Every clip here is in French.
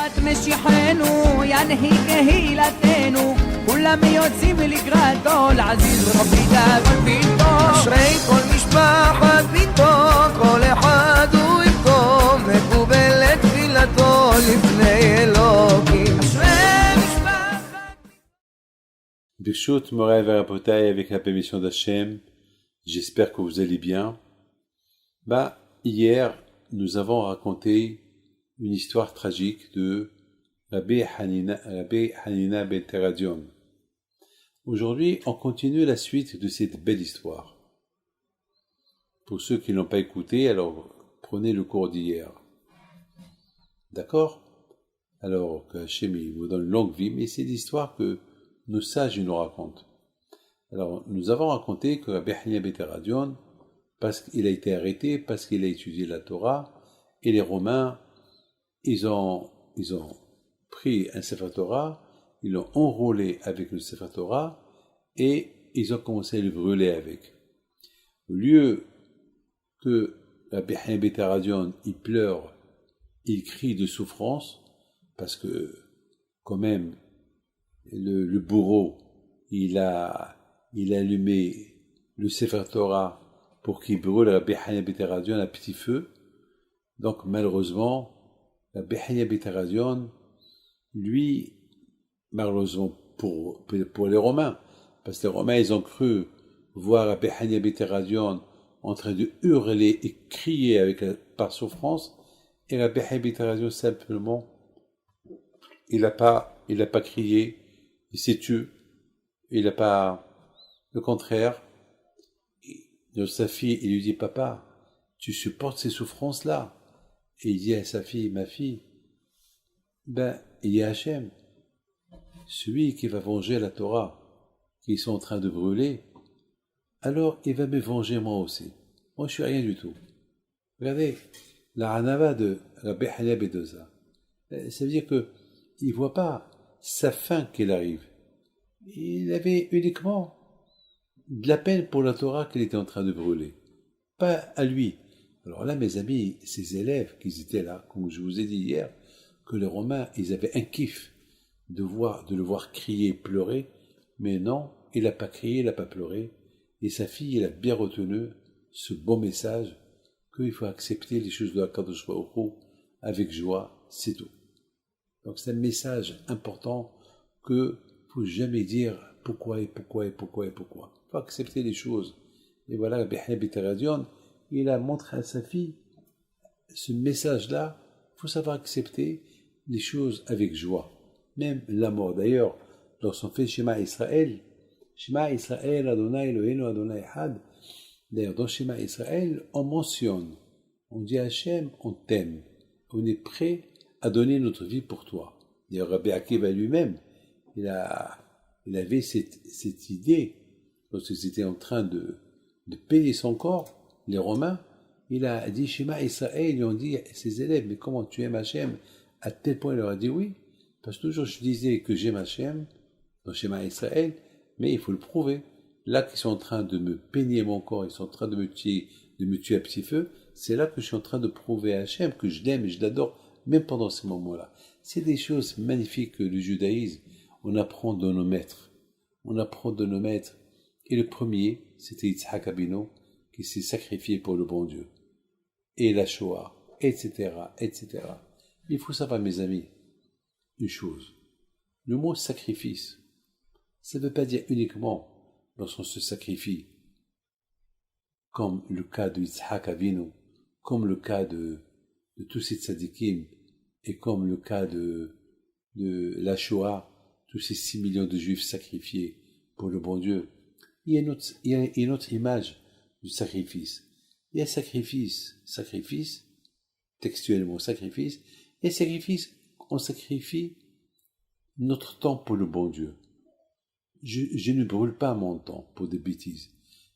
את משיחנו, ינהיג קהילתנו, כולם יוצאים לקראתו, לעזיז רבי דאגון ביתו. אשרי כל משפחת ביתו, כל אחד הוא יבכו, מקובלת תפילתו לפני אלוקים. אשרי משפחת Birshut Moray Verapotai avec la permission d'Hachem, j'espère que vous allez bien. Hier, nous avons raconté une histoire tragique de Rabbi Hanina ben Teradion. Aujourd'hui, on continue la suite de cette belle histoire. Pour ceux qui ne l'ont pas écouté, alors prenez le cours d'hier. D'accord? Alors que Hachem vous donne longue vie, mais c'est l'histoire que nos sages nous racontent. Alors, nous avons raconté que Rabbi Hanina ben Teradion, parce qu'il a été arrêté, parce qu'il a étudié la Torah, et les Romains, ils ont pris un Sefer Torah, ils l'ont enrôlé avec le Sefer Torah, et ils ont commencé à le brûler avec. Au lieu que Rabbi Hanina ben Teradion, il pleure, il crie de souffrance, parce que, quand même, le bourreau, il a allumé le Sefer Torah pour qu'il brûle Rabbi Hanina ben Teradion à petit feu. Donc, malheureusement, Rabbi Hanina ben Teradion, lui, malheureusement pour les Romains, parce que les Romains, ils ont cru voir Rabbi Hanina ben Teradion en train de hurler et crier par souffrance, et Rabbi Hanina ben Teradion, simplement, il n'a pas crié, il s'est tué, il n'a pas, le contraire, sa fille, il lui dit, papa, tu supportes ces souffrances-là? Et il dit à sa fille, ma fille, il y a Hachem, celui qui va venger la Torah, qu'ils sont en train de brûler, alors il va me venger moi aussi. Moi, je suis rien du tout. Regardez, la Hanava de Rabbi Hanina ben Doza, ça veut dire que il voit pas sa fin qu'il arrive. Il avait uniquement de la peine pour la Torah qu'il était en train de brûler, pas à lui. Alors là, mes amis, ces élèves qui étaient là, comme je vous ai dit hier, que les Romains, ils avaient un kiff de le voir crier, pleurer, mais non, il n'a pas crié, il n'a pas pleuré, et sa fille, elle a bien retenu ce beau message qu'il faut accepter les choses de Akadosh Baruch Hu avec joie, c'est tout. Donc c'est un message important que faut jamais dire pourquoi et pourquoi et pourquoi et pourquoi. Il faut accepter les choses. Et voilà, Rabbi Hanina ben Teradion, il a montré à sa fille ce message-là. Il faut savoir accepter les choses avec joie. Même la mort. D'ailleurs, lorsqu'on fait Shema Israël, Adonai Eloheinu Adonai Echad, d'ailleurs, dans Shema Israël, on mentionne, on dit à Hachem, on t'aime, on est prêt à donner notre vie pour toi. D'ailleurs, Rabbi Akiva lui-même, il avait cette idée, lorsqu'ils étaient en train de payer son corps, les Romains, il a dit Shema Israël, ils ont dit à ses élèves, mais comment tu aimes Hachem? À tel point, il leur a dit oui, parce que toujours je disais que j'aime Hachem, dans Shema Israël, mais il faut le prouver. Là qu'ils sont en train de me peigner mon corps, ils sont en train de me tuer à petit feu, c'est là que je suis en train de prouver à Hachem que je l'aime et je l'adore, même pendant ces moments-là. C'est des choses magnifiques que le judaïsme, on apprend de nos maîtres. On apprend de nos maîtres. Et le premier, c'était Yitzhak Abino, qui s'est sacrifié pour le bon Dieu. Et la Shoah, etc., etc. Il faut savoir, mes amis, une chose. Le mot sacrifice, ça ne veut pas dire uniquement lorsqu'on se sacrifie, comme le cas de Yitzhak Avinu, comme le cas de tous ces tzadikim, et comme le cas de la Shoah, tous ces 6 millions de juifs sacrifiés pour le bon Dieu. Il y a une autre image du sacrifice. Il y a sacrifice, textuellement sacrifice, et sacrifice, on sacrifie notre temps pour le bon Dieu. Je ne brûle pas mon temps pour des bêtises.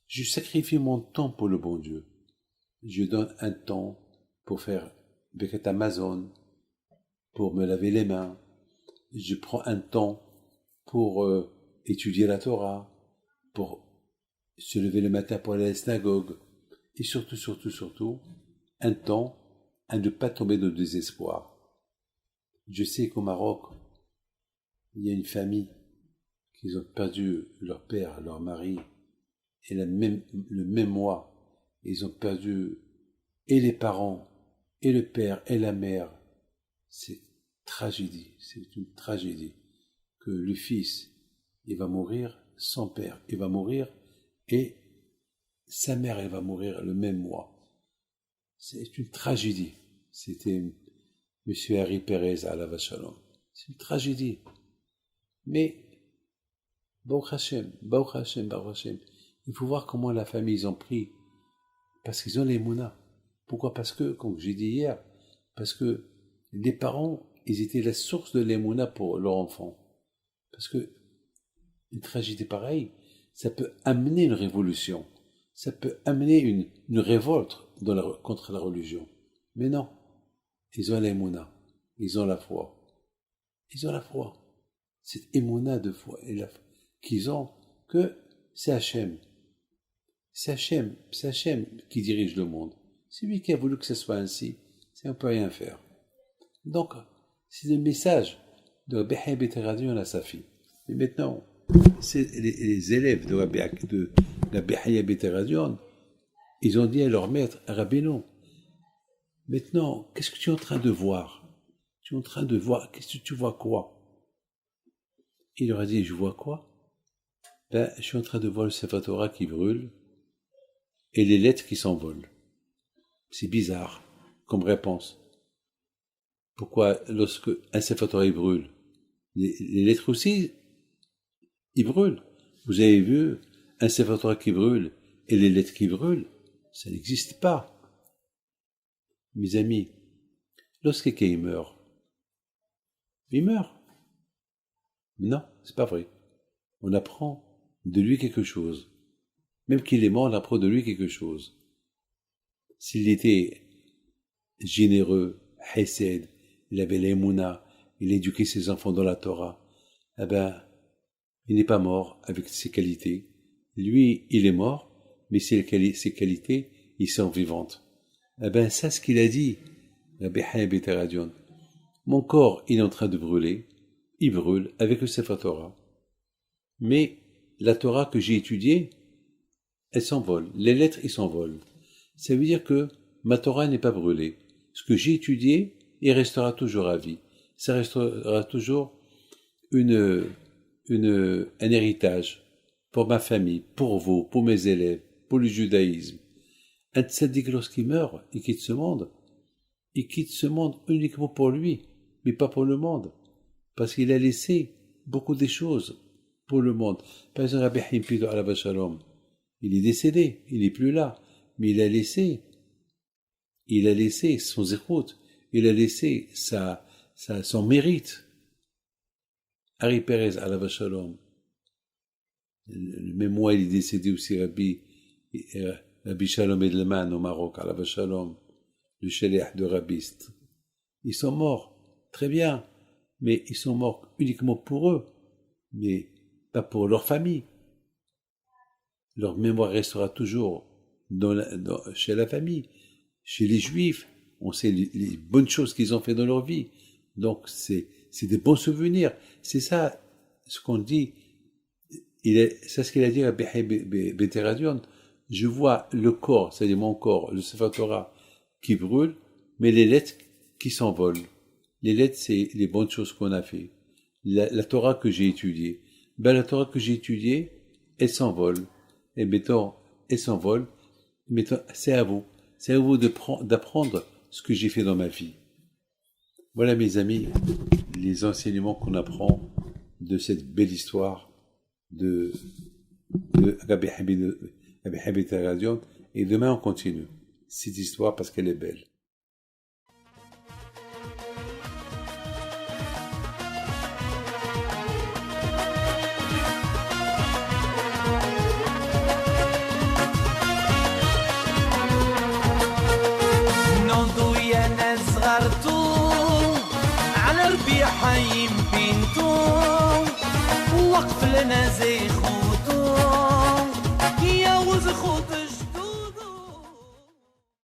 Je sacrifie mon temps pour le bon Dieu. Je donne un temps pour faire Birkat Hamazon, pour me laver les mains. Je prends un temps pour étudier la Torah, pour se lever le matin pour aller à la synagogue, et surtout, un temps à ne pas tomber de désespoir. Je sais qu'au Maroc, il y a une famille qui ont perdu leur père, leur mari, et le même mois, ils ont perdu et les parents, et le père, et la mère. C'est une tragédie que le fils, il va mourir, son père, il va mourir, et sa mère, elle va mourir le même mois. C'est une tragédie. C'était M. Harry Perez à la Vachalom. C'est une tragédie. Mais, Baruch Hashem, Baruch Hashem, Baruch Hashem, il faut voir comment la famille, ils ont pris. Parce qu'ils ont les mounas. Pourquoi? Parce que, comme j'ai dit hier, parce que les parents, ils étaient la source de l'émouna pour leur enfant. Parce que une tragédie pareille, ça peut amener une révolution. Ça peut amener une révolte contre la religion. Mais non, ils ont l'émouna, ils ont la foi. Ils ont la foi. Cette émouna de foi qu'ils ont, que c'est Hachem. C'est Hachem qui dirige le monde. C'est lui qui a voulu que ce soit ainsi. On ne peut rien faire. Donc, c'est le message de Rabbi Haya Beteradyon à sa fille. Et maintenant, c'est les élèves de Rabbi Haya Beteradyon, ils ont dit à leur maître, Rabbeinu, maintenant, qu'est-ce que tu es en train de voir? Tu es en train de voir, qu'est-ce que tu vois quoi? Il leur a dit, je vois quoi? Ben, je suis en train de voir le Sefer Torah qui brûle et les lettres qui s'envolent. C'est bizarre comme réponse. Pourquoi, lorsque un Sefer Torah il brûle, les lettres aussi, ils brûlent. Vous avez vu un Sefer Torah qui brûle et les lettres qui brûlent? Ça n'existe pas. Mes amis, lorsque quelqu'un meurt, il meurt. Non, c'est pas vrai. On apprend de lui quelque chose. Même qu'il est mort, on apprend de lui quelque chose. S'il était généreux, hesed, il avait l'émouna, il éduquait ses enfants dans la Torah, eh ben, il n'est pas mort avec ses qualités. Lui, il est mort, mais ses qualités, ils sont vivantes. Eh ben, ça, ce qu'il a dit, Rabbi Haya Beteradyon. Mon corps, il est en train de brûler, il brûle avec le Sefer Torah. Mais la Torah que j'ai étudiée, elle s'envole. Les lettres, ils s'envolent. Ça veut dire que ma Torah n'est pas brûlée. Ce que j'ai étudié, il restera toujours à vie. Ça restera toujours un héritage pour ma famille, pour vous, pour mes élèves, pour le judaïsme. Un tzaddik, lorsqu'il meurt, il quitte ce monde uniquement pour lui, mais pas pour le monde. Parce qu'il a laissé beaucoup de choses pour le monde. Par exemple, Rabbi Himpido Alav Shalom, il est décédé, il n'est plus là, mais il a laissé son zérout, il a laissé son mérite. Harry Perez Alav Shalom, le même mois il est décédé aussi Rabbi Shalom Edelman au Maroc, Alav Shalom, le shaliach de Rabbiste. Ils sont morts, très bien, mais ils sont morts uniquement pour eux, mais pas pour leur famille. Leur mémoire restera toujours chez la famille, chez les Juifs. On sait les bonnes choses qu'ils ont fait dans leur vie. Donc, c'est des bons souvenirs. C'est ça, ce qu'on dit. C'est ce qu'il a dit à Beteradyon. Je vois le corps, c'est-à-dire mon corps, le Sefer Torah, qui brûle, mais les lettres qui s'envolent. Les lettres, c'est les bonnes choses qu'on a fait. La Torah que j'ai étudiée. Ben, la Torah que j'ai étudiée, elle s'envole. Et mettons, elle s'envole. Mettons, c'est à vous. C'est à vous d'apprendre ce que j'ai fait dans ma vie. Voilà, mes amis, les enseignements qu'on apprend de cette belle histoire de Rabbi Haya Beteradyon. Et demain, on continue cette histoire parce qu'elle est belle. حي بنتو وقف لنا زي خو